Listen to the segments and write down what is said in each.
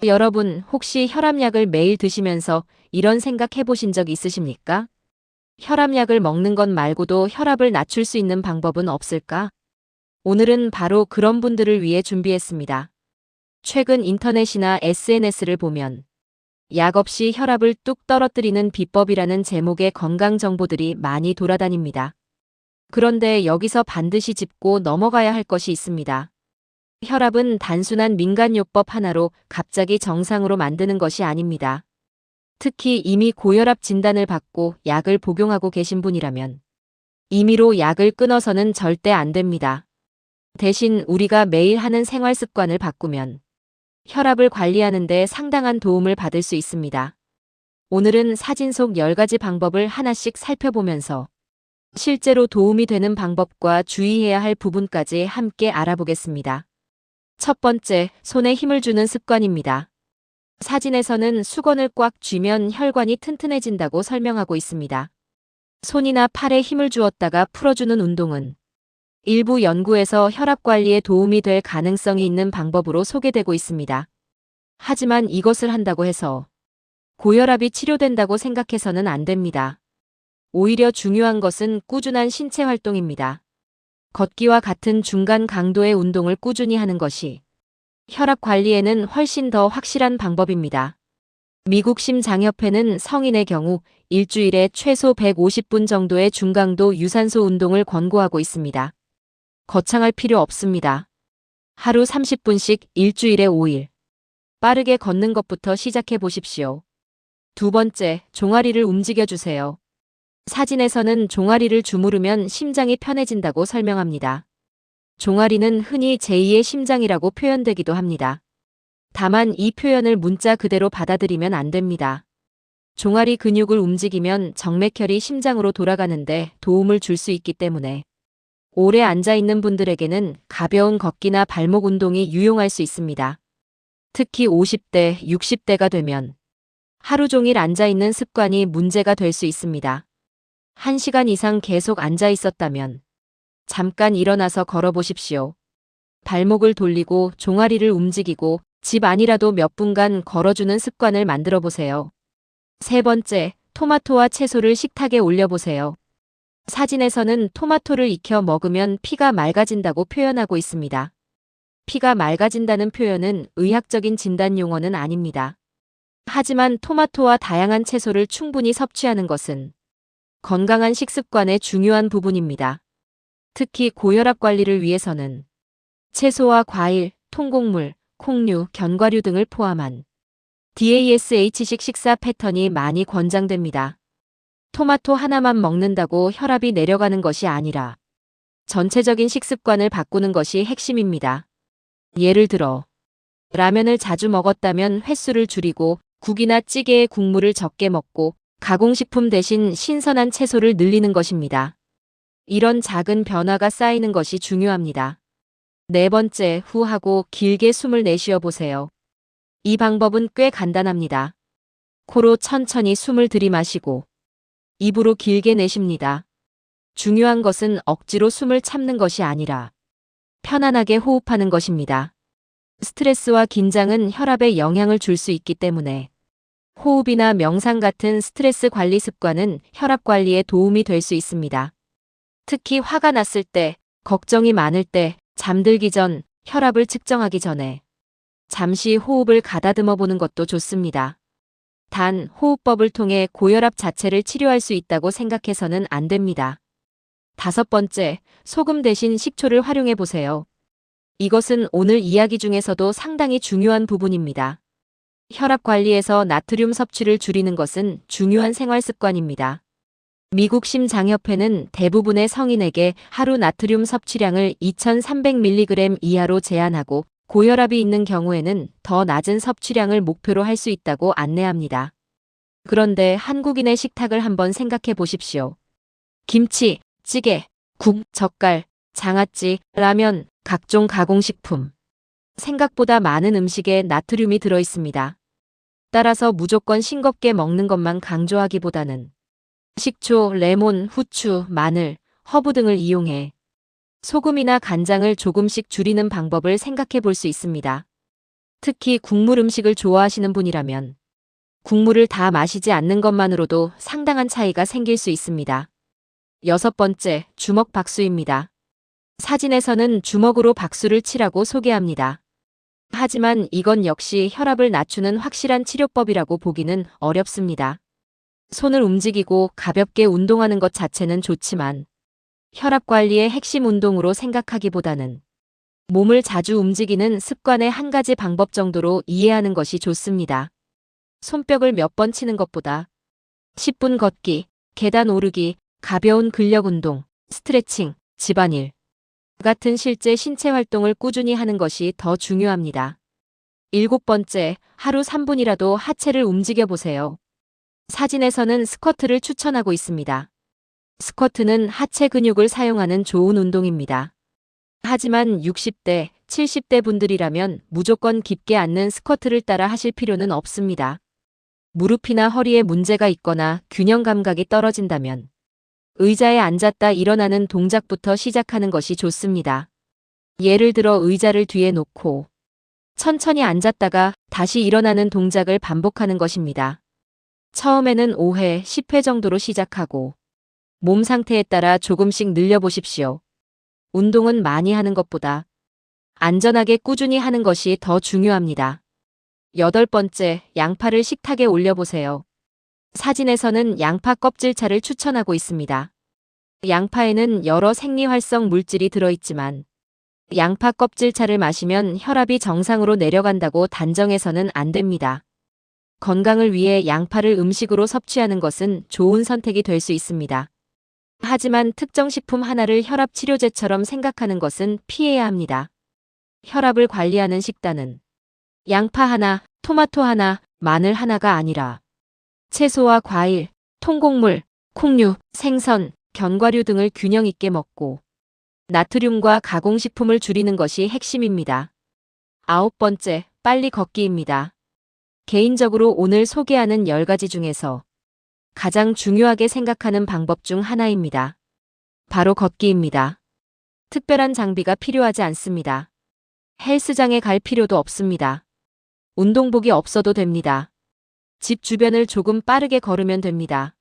여러분, 혹시 혈압약을 매일 드시면서 이런 생각 해보신 적 있으십니까? 혈압약을 먹는 것 말고도 혈압을 낮출 수 있는 방법은 없을까? 오늘은 바로 그런 분들을 위해 준비했습니다. 최근 인터넷이나 SNS를 보면 약 없이 혈압을 뚝 떨어뜨리는 비법이라는 제목의 건강 정보들이 많이 돌아다닙니다. 그런데 여기서 반드시 짚고 넘어가야 할 것이 있습니다. 혈압은 단순한 민간요법 하나로 갑자기 정상으로 만드는 것이 아닙니다. 특히 이미 고혈압 진단을 받고 약을 복용하고 계신 분이라면 임의로 약을 끊어서는 절대 안 됩니다. 대신 우리가 매일 하는 생활 습관을 바꾸면 혈압을 관리하는 데 상당한 도움을 받을 수 있습니다. 오늘은 사진 속 10가지 방법을 하나씩 살펴보면서 실제로 도움이 되는 방법과 주의해야 할 부분까지 함께 알아보겠습니다. 첫 번째, 손에 힘을 주는 습관입니다. 사진에서는 수건을 꽉 쥐면 혈관이 튼튼해진다고 설명하고 있습니다. 손이나 팔에 힘을 주었다가 풀어주는 운동은 일부 연구에서 혈압 관리에 도움이 될 가능성이 있는 방법으로 소개되고 있습니다. 하지만 이것을 한다고 해서 고혈압이 치료된다고 생각해서는 안 됩니다. 오히려 중요한 것은 꾸준한 신체 활동입니다. 걷기와 같은 중간 강도의 운동을 꾸준히 하는 것이 혈압 관리에는 훨씬 더 확실한 방법입니다. 미국 심장협회는 성인의 경우 일주일에 최소 150분 정도의 중강도 유산소 운동을 권고하고 있습니다. 거창할 필요 없습니다. 하루 30분씩 일주일에 5일. 빠르게 걷는 것부터 시작해 보십시오. 두 번째, 종아리를 움직여주세요. 사진에서는 종아리를 주무르면 심장이 편해진다고 설명합니다. 종아리는 흔히 제2의 심장이라고 표현되기도 합니다. 다만 이 표현을 문자 그대로 받아들이면 안 됩니다. 종아리 근육을 움직이면 정맥혈이 심장으로 돌아가는데 도움을 줄 수 있기 때문에 오래 앉아있는 분들에게는 가벼운 걷기나 발목 운동이 유용할 수 있습니다. 특히 50대, 60대가 되면 하루 종일 앉아있는 습관이 문제가 될 수 있습니다. 1시간 이상 계속 앉아 있었다면 잠깐 일어나서 걸어보십시오. 발목을 돌리고 종아리를 움직이고 집 안이라도 몇 분간 걸어주는 습관을 만들어 보세요. 세 번째, 토마토와 채소를 식탁에 올려보세요. 사진에서는 토마토를 익혀 먹으면 피가 맑아진다고 표현하고 있습니다. 피가 맑아진다는 표현은 의학적인 진단 용어는 아닙니다. 하지만 토마토와 다양한 채소를 충분히 섭취하는 것은 건강한 식습관의 중요한 부분입니다. 특히 고혈압 관리를 위해서는 채소와 과일, 통곡물, 콩류, 견과류 등을 포함한 DASH식 식사 패턴이 많이 권장됩니다. 토마토 하나만 먹는다고 혈압이 내려가는 것이 아니라 전체적인 식습관을 바꾸는 것이 핵심입니다. 예를 들어 라면을 자주 먹었다면 횟수를 줄이고 국이나 찌개의 국물을 적게 먹고 가공식품 대신 신선한 채소를 늘리는 것입니다. 이런 작은 변화가 쌓이는 것이 중요합니다. 네 번째, 후하고 길게 숨을 내쉬어 보세요. 이 방법은 꽤 간단합니다. 코로 천천히 숨을 들이마시고 입으로 길게 내쉽니다. 중요한 것은 억지로 숨을 참는 것이 아니라 편안하게 호흡하는 것입니다. 스트레스와 긴장은 혈압에 영향을 줄 수 있기 때문에 호흡이나 명상 같은 스트레스 관리 습관은 혈압 관리에 도움이 될 수 있습니다. 특히 화가 났을 때, 걱정이 많을 때, 잠들기 전, 혈압을 측정하기 전에 잠시 호흡을 가다듬어 보는 것도 좋습니다. 단, 호흡법을 통해 고혈압 자체를 치료할 수 있다고 생각해서는 안 됩니다. 다섯 번째, 소금 대신 식초를 활용해 보세요. 이것은 오늘 이야기 중에서도 상당히 중요한 부분입니다. 혈압 관리에서 나트륨 섭취를 줄이는 것은 중요한 생활 습관입니다. 미국 심장협회는 대부분의 성인에게 하루 나트륨 섭취량을 2300mg 이하로 제한하고 고혈압이 있는 경우에는 더 낮은 섭취량을 목표로 할 수 있다고 안내합니다. 그런데 한국인의 식탁을 한번 생각해 보십시오. 김치, 찌개, 국, 젓갈, 장아찌, 라면, 각종 가공식품. 생각보다 많은 음식에 나트륨이 들어 있습니다. 따라서 무조건 싱겁게 먹는 것만 강조하기보다는 식초, 레몬, 후추, 마늘, 허브 등을 이용해 소금이나 간장을 조금씩 줄이는 방법을 생각해 볼 수 있습니다. 특히 국물 음식을 좋아하시는 분이라면 국물을 다 마시지 않는 것만으로도 상당한 차이가 생길 수 있습니다. 여섯 번째, 주먹 박수입니다. 사진에서는 주먹으로 박수를 치라고 소개합니다. 하지만 이건 역시 혈압을 낮추는 확실한 치료법이라고 보기는 어렵습니다. 손을 움직이고 가볍게 운동하는 것 자체는 좋지만 혈압 관리의 핵심 운동으로 생각하기보다는 몸을 자주 움직이는 습관의 한 가지 방법 정도로 이해하는 것이 좋습니다. 손뼉을 몇 번 치는 것보다 10분 걷기, 계단 오르기, 가벼운 근력 운동, 스트레칭, 집안일 같은 실제 신체 활동을 꾸준히 하는 것이 더 중요합니다. 일곱 번째, 하루 3분이라도 하체를 움직여 보세요. 사진에서는 스쿼트를 추천하고 있습니다. 스쿼트는 하체 근육을 사용하는 좋은 운동입니다. 하지만 60대, 70대 분들이라면 무조건 깊게 앉는 스쿼트를 따라 하실 필요는 없습니다. 무릎이나 허리에 문제가 있거나 균형 감각이 떨어진다면 의자에 앉았다 일어나는 동작부터 시작하는 것이 좋습니다. 예를 들어 의자를 뒤에 놓고 천천히 앉았다가 다시 일어나는 동작을 반복하는 것입니다. 처음에는 5회, 10회 정도로 시작하고 몸 상태에 따라 조금씩 늘려보십시오. 운동은 많이 하는 것보다 안전하게 꾸준히 하는 것이 더 중요합니다. 여덟 번째, 양파를 식탁에 올려보세요. 사진에서는 양파 껍질차를 추천하고 있습니다. 양파에는 여러 생리활성 물질이 들어있지만 양파 껍질차를 마시면 혈압이 정상으로 내려간다고 단정해서는 안 됩니다. 건강을 위해 양파를 음식으로 섭취하는 것은 좋은 선택이 될 수 있습니다. 하지만 특정 식품 하나를 혈압 치료제처럼 생각하는 것은 피해야 합니다. 혈압을 관리하는 식단은 양파 하나, 토마토 하나, 마늘 하나가 아니라 채소와 과일, 통곡물, 콩류, 생선, 견과류 등을 균형 있게 먹고 나트륨과 가공식품을 줄이는 것이 핵심입니다. 아홉 번째, 빨리 걷기입니다. 개인적으로 오늘 소개하는 10가지 중에서 가장 중요하게 생각하는 방법 중 하나입니다. 바로 걷기입니다. 특별한 장비가 필요하지 않습니다. 헬스장에 갈 필요도 없습니다. 운동복이 없어도 됩니다. 집 주변을 조금 빠르게 걸으면 됩니다.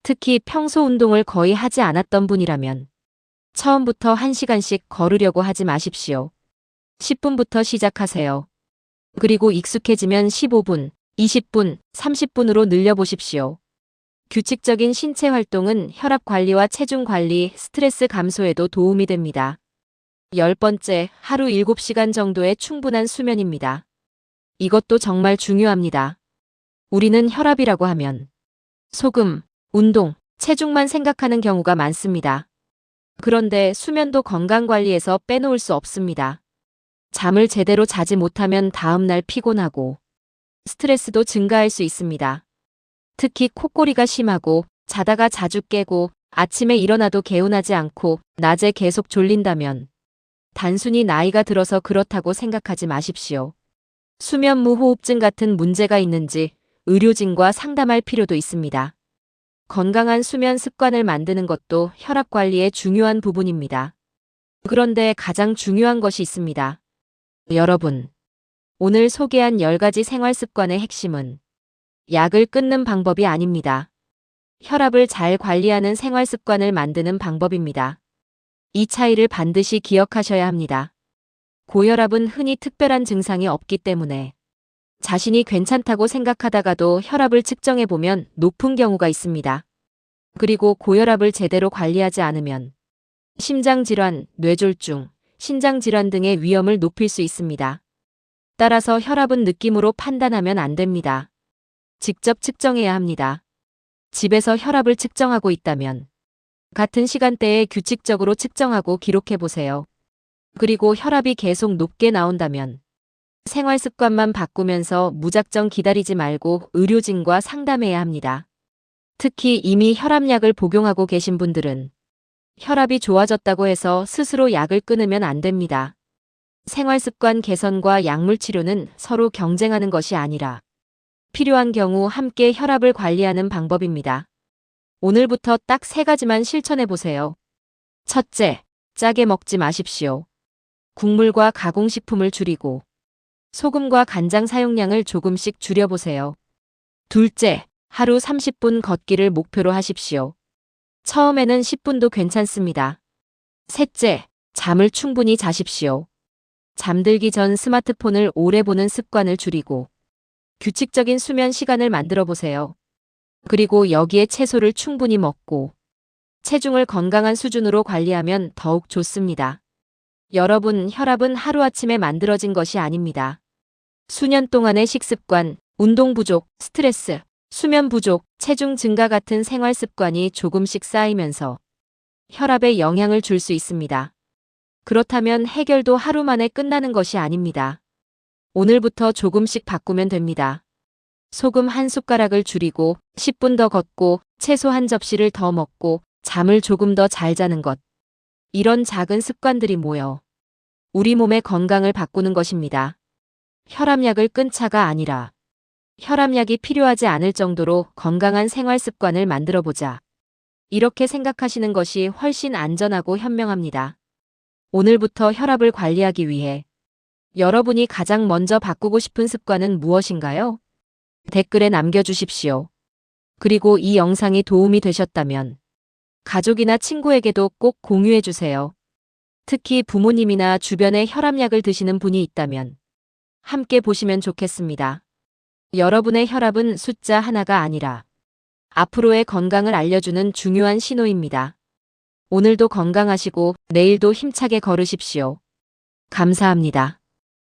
특히 평소 운동을 거의 하지 않았던 분이라면 처음부터 1시간씩 걸으려고 하지 마십시오. 10분부터 시작하세요. 그리고 익숙해지면 15분, 20분, 30분으로 늘려보십시오. 규칙적인 신체 활동은 혈압 관리와 체중 관리, 스트레스 감소에도 도움이 됩니다. 10번째, 하루 7시간 정도의 충분한 수면입니다. 이것도 정말 중요합니다. 우리는 혈압이라고 하면 소금, 운동, 체중만 생각하는 경우가 많습니다. 그런데 수면도 건강관리에서 빼놓을 수 없습니다. 잠을 제대로 자지 못하면 다음날 피곤하고 스트레스도 증가할 수 있습니다. 특히 콧골이가 심하고 자다가 자주 깨고 아침에 일어나도 개운하지 않고 낮에 계속 졸린다면 단순히 나이가 들어서 그렇다고 생각하지 마십시오. 수면무호흡증 같은 문제가 있는지 의료진과 상담할 필요도 있습니다. 건강한 수면 습관을 만드는 것도 혈압 관리의 중요한 부분입니다. 그런데 가장 중요한 것이 있습니다. 여러분, 오늘 소개한 10가지 생활 습관의 핵심은 약을 끊는 방법이 아닙니다. 혈압을 잘 관리하는 생활 습관을 만드는 방법입니다. 이 차이를 반드시 기억하셔야 합니다. 고혈압은 흔히 특별한 증상이 없기 때문에 자신이 괜찮다고 생각하다가도 혈압을 측정해보면 높은 경우가 있습니다. 그리고 고혈압을 제대로 관리하지 않으면 심장질환, 뇌졸중, 신장질환 등의 위험을 높일 수 있습니다. 따라서 혈압은 느낌으로 판단하면 안 됩니다. 직접 측정해야 합니다. 집에서 혈압을 측정하고 있다면 같은 시간대에 규칙적으로 측정하고 기록해보세요. 그리고 혈압이 계속 높게 나온다면 생활 습관만 바꾸면서 무작정 기다리지 말고 의료진과 상담해야 합니다. 특히 이미 혈압약을 복용하고 계신 분들은 혈압이 좋아졌다고 해서 스스로 약을 끊으면 안 됩니다. 생활 습관 개선과 약물 치료는 서로 경쟁하는 것이 아니라 필요한 경우 함께 혈압을 관리하는 방법입니다. 오늘부터 딱 3가지만 실천해보세요. 첫째, 짜게 먹지 마십시오. 국물과 가공식품을 줄이고 소금과 간장 사용량을 조금씩 줄여보세요. 둘째, 하루 30분 걷기를 목표로 하십시오. 처음에는 10분도 괜찮습니다. 셋째, 잠을 충분히 자십시오. 잠들기 전 스마트폰을 오래 보는 습관을 줄이고 규칙적인 수면 시간을 만들어 보세요. 그리고 여기에 채소를 충분히 먹고 체중을 건강한 수준으로 관리하면 더욱 좋습니다. 여러분, 혈압은 하루아침에 만들어진 것이 아닙니다. 수년 동안의 식습관, 운동 부족, 스트레스, 수면 부족, 체중 증가 같은 생활 습관이 조금씩 쌓이면서 혈압에 영향을 줄 수 있습니다. 그렇다면 해결도 하루 만에 끝나는 것이 아닙니다. 오늘부터 조금씩 바꾸면 됩니다. 소금 한 숟가락을 줄이고 10분 더 걷고 채소 한 접시를 더 먹고 잠을 조금 더 잘 자는 것. 이런 작은 습관들이 모여 우리 몸의 건강을 바꾸는 것입니다. 혈압약을 끈 차가 아니라 혈압약이 필요하지 않을 정도로 건강한 생활 습관을 만들어 보자. 이렇게 생각하시는 것이 훨씬 안전하고 현명합니다. 오늘부터 혈압을 관리하기 위해 여러분이 가장 먼저 바꾸고 싶은 습관은 무엇인가요? 댓글에 남겨주십시오. 그리고 이 영상이 도움이 되셨다면 가족이나 친구에게도 꼭 공유해주세요. 특히 부모님이나 주변에 혈압약을 드시는 분이 있다면 함께 보시면 좋겠습니다. 여러분의 혈압은 숫자 하나가 아니라 앞으로의 건강을 알려주는 중요한 신호입니다. 오늘도 건강하시고 내일도 힘차게 걸으십시오. 감사합니다.